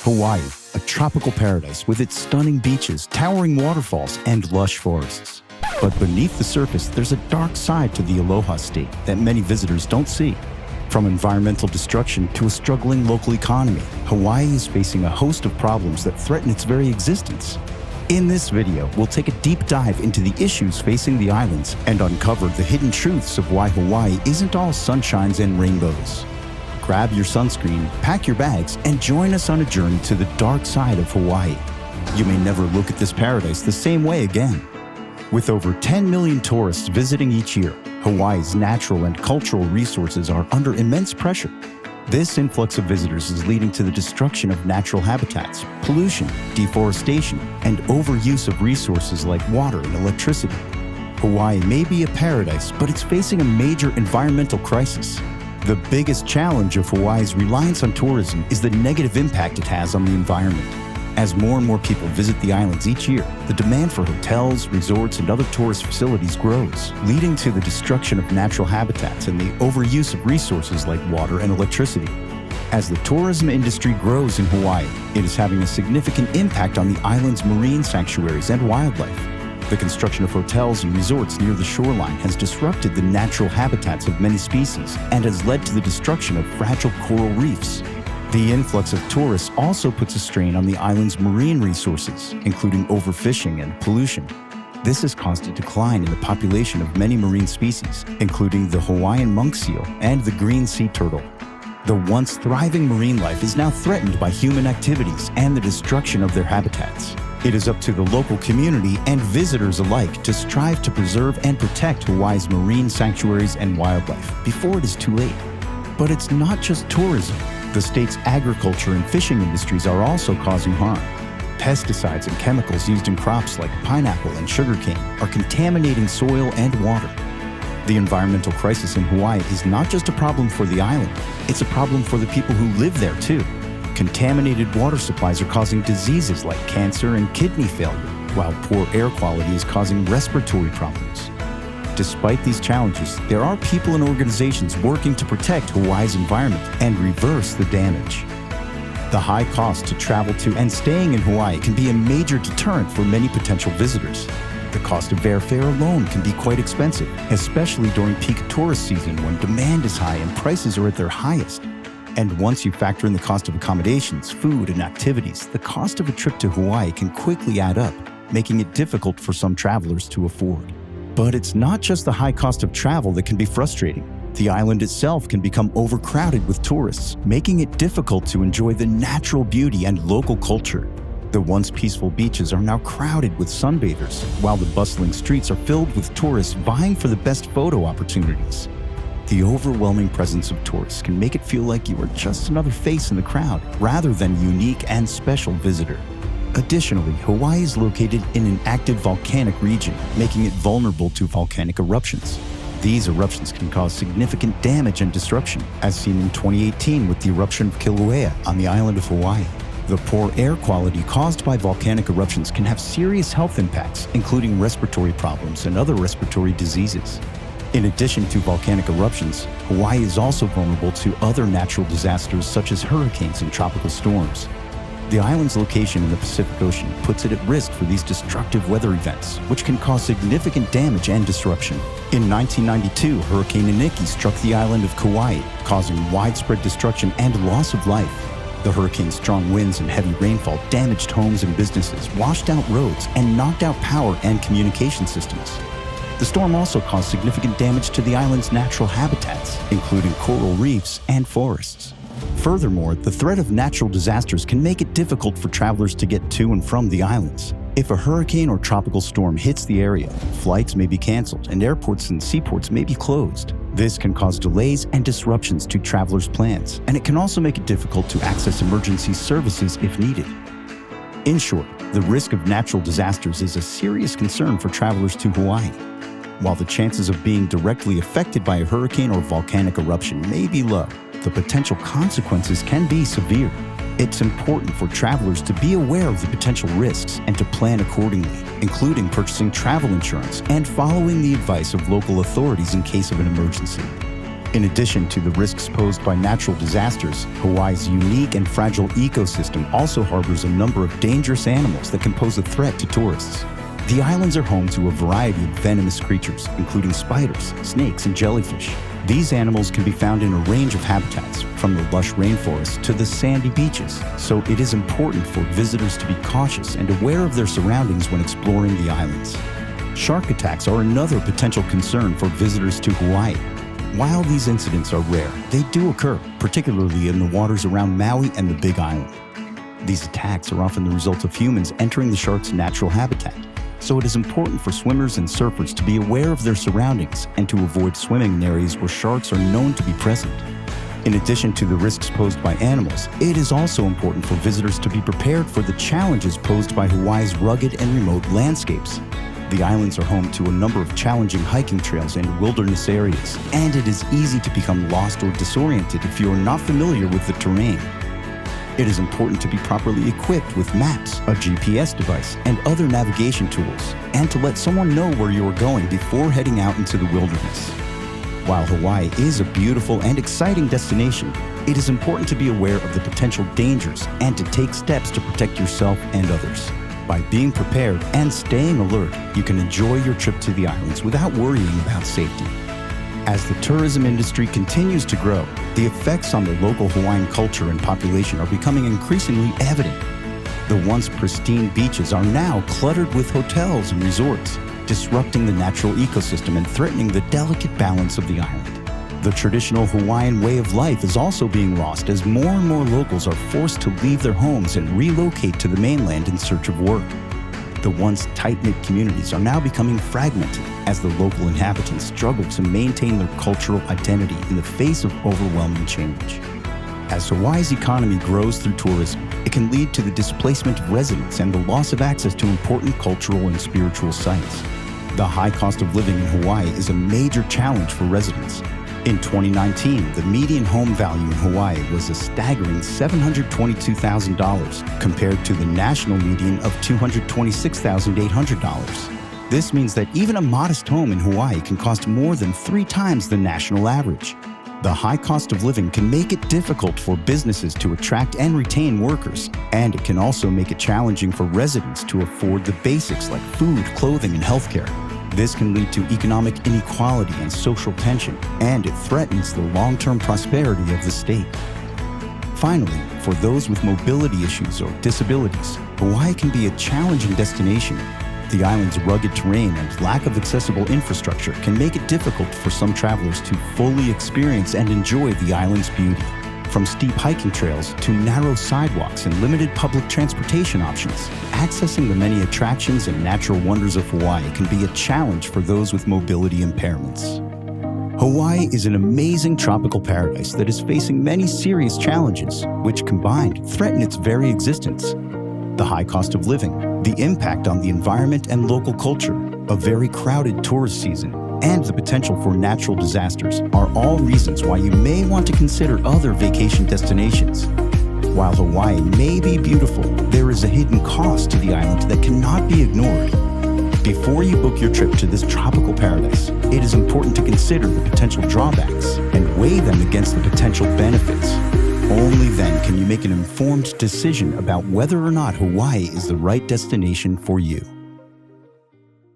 Hawaii, a tropical paradise with its stunning beaches, towering waterfalls, and lush forests. But beneath the surface, there's a dark side to the Aloha state that many visitors don't see. From environmental destruction to a struggling local economy, Hawaii is facing a host of problems that threaten its very existence. In this video, we'll take a deep dive into the issues facing the islands and uncover the hidden truths of why Hawaii isn't all sunshines and rainbows. Grab your sunscreen, pack your bags, and join us on a journey to the dark side of Hawaii. You may never look at this paradise the same way again. With over 10 million tourists visiting each year, Hawaii's natural and cultural resources are under immense pressure. This influx of visitors is leading to the destruction of natural habitats, pollution, deforestation, and overuse of resources like water and electricity. Hawaii may be a paradise, but it's facing a major environmental crisis. The biggest challenge of Hawaii's reliance on tourism is the negative impact it has on the environment. As more and more people visit the islands each year, the demand for hotels, resorts, and other tourist facilities grows, leading to the destruction of natural habitats and the overuse of resources like water and electricity. As the tourism industry grows in Hawaii, it is having a significant impact on the island's marine sanctuaries and wildlife. The construction of hotels and resorts near the shoreline has disrupted the natural habitats of many species and has led to the destruction of fragile coral reefs. The influx of tourists also puts a strain on the island's marine resources, including overfishing and pollution. This has caused a decline in the population of many marine species, including the Hawaiian monk seal and the green sea turtle. The once thriving marine life is now threatened by human activities and the destruction of their habitats. It is up to the local community and visitors alike to strive to preserve and protect Hawaii's marine sanctuaries and wildlife before it is too late. But it's not just tourism. The state's agriculture and fishing industries are also causing harm. Pesticides and chemicals used in crops like pineapple and sugarcane are contaminating soil and water. The environmental crisis in Hawaii is not just a problem for the island, it's a problem for the people who live there too. Contaminated water supplies are causing diseases like cancer and kidney failure, while poor air quality is causing respiratory problems. Despite these challenges, there are people and organizations working to protect Hawaii's environment and reverse the damage. The high cost to travel to and staying in Hawaii can be a major deterrent for many potential visitors. The cost of airfare alone can be quite expensive, especially during peak tourist season when demand is high and prices are at their highest. And once you factor in the cost of accommodations, food, and activities, the cost of a trip to Hawaii can quickly add up, making it difficult for some travelers to afford. But it's not just the high cost of travel that can be frustrating. The island itself can become overcrowded with tourists, making it difficult to enjoy the natural beauty and local culture. The once peaceful beaches are now crowded with sunbathers, while the bustling streets are filled with tourists vying for the best photo opportunities. The overwhelming presence of tourists can make it feel like you are just another face in the crowd, rather than a unique and special visitor. Additionally, Hawaii is located in an active volcanic region, making it vulnerable to volcanic eruptions. These eruptions can cause significant damage and disruption, as seen in 2018 with the eruption of Kilauea on the island of Hawaii. The poor air quality caused by volcanic eruptions can have serious health impacts, including respiratory problems and other respiratory diseases. In addition to volcanic eruptions, Hawaii is also vulnerable to other natural disasters such as hurricanes and tropical storms. The island's location in the Pacific Ocean puts it at risk for these destructive weather events, which can cause significant damage and disruption. In 1992, Hurricane Iniki struck the island of Kauai, causing widespread destruction and loss of life. The hurricane's strong winds and heavy rainfall damaged homes and businesses, washed out roads, and knocked out power and communication systems. The storm also caused significant damage to the island's natural habitats, including coral reefs and forests. Furthermore, the threat of natural disasters can make it difficult for travelers to get to and from the islands. If a hurricane or tropical storm hits the area, flights may be canceled and airports and seaports may be closed. This can cause delays and disruptions to travelers' plans, and it can also make it difficult to access emergency services if needed. In short, the risk of natural disasters is a serious concern for travelers to Hawaii. While the chances of being directly affected by a hurricane or volcanic eruption may be low, the potential consequences can be severe. It's important for travelers to be aware of the potential risks and to plan accordingly, including purchasing travel insurance and following the advice of local authorities in case of an emergency. In addition to the risks posed by natural disasters, Hawaii's unique and fragile ecosystem also harbors a number of dangerous animals that can pose a threat to tourists. The islands are home to a variety of venomous creatures, including spiders, snakes, and jellyfish. These animals can be found in a range of habitats, from the lush rainforests to the sandy beaches, so it is important for visitors to be cautious and aware of their surroundings when exploring the islands. Shark attacks are another potential concern for visitors to Hawaii. While these incidents are rare, they do occur, particularly in the waters around Maui and the Big Island. These attacks are often the result of humans entering the shark's natural habitat, so it is important for swimmers and surfers to be aware of their surroundings and to avoid swimming in areas where sharks are known to be present. In addition to the risks posed by animals, it is also important for visitors to be prepared for the challenges posed by Hawaii's rugged and remote landscapes. The islands are home to a number of challenging hiking trails and wilderness areas, and it is easy to become lost or disoriented if you are not familiar with the terrain. It is important to be properly equipped with maps, a GPS device, and other navigation tools, and to let someone know where you are going before heading out into the wilderness. While Hawaii is a beautiful and exciting destination, it is important to be aware of the potential dangers and to take steps to protect yourself and others. By being prepared and staying alert, you can enjoy your trip to the islands without worrying about safety. As the tourism industry continues to grow, the effects on the local Hawaiian culture and population are becoming increasingly evident. The once pristine beaches are now cluttered with hotels and resorts, disrupting the natural ecosystem and threatening the delicate balance of the island. The traditional Hawaiian way of life is also being lost as more and more locals are forced to leave their homes and relocate to the mainland in search of work. The once tight-knit communities are now becoming fragmented as the local inhabitants struggle to maintain their cultural identity in the face of overwhelming change. As Hawaii's economy grows through tourism, it can lead to the displacement of residents and the loss of access to important cultural and spiritual sites. The high cost of living in Hawaii is a major challenge for residents. In 2019, the median home value in Hawaii was a staggering $722,000 compared to the national median of $226,800. This means that even a modest home in Hawaii can cost more than 3 times the national average. The high cost of living can make it difficult for businesses to attract and retain workers, and it can also make it challenging for residents to afford the basics like food, clothing, and healthcare. This can lead to economic inequality and social tension, and it threatens the long-term prosperity of the state. Finally, for those with mobility issues or disabilities, Hawaii can be a challenging destination. The island's rugged terrain and lack of accessible infrastructure can make it difficult for some travelers to fully experience and enjoy the island's beauty. From steep hiking trails to narrow sidewalks and limited public transportation options, accessing the many attractions and natural wonders of Hawaii can be a challenge for those with mobility impairments. Hawaii is an amazing tropical paradise that is facing many serious challenges, which combined threaten its very existence. The high cost of living, the impact on the environment and local culture, a very crowded tourist season, and the potential for natural disasters are all reasons why you may want to consider other vacation destinations. While Hawaii may be beautiful, there is a hidden cost to the island that cannot be ignored. Before you book your trip to this tropical paradise, it is important to consider the potential drawbacks and weigh them against the potential benefits. Only then can you make an informed decision about whether or not Hawaii is the right destination for you.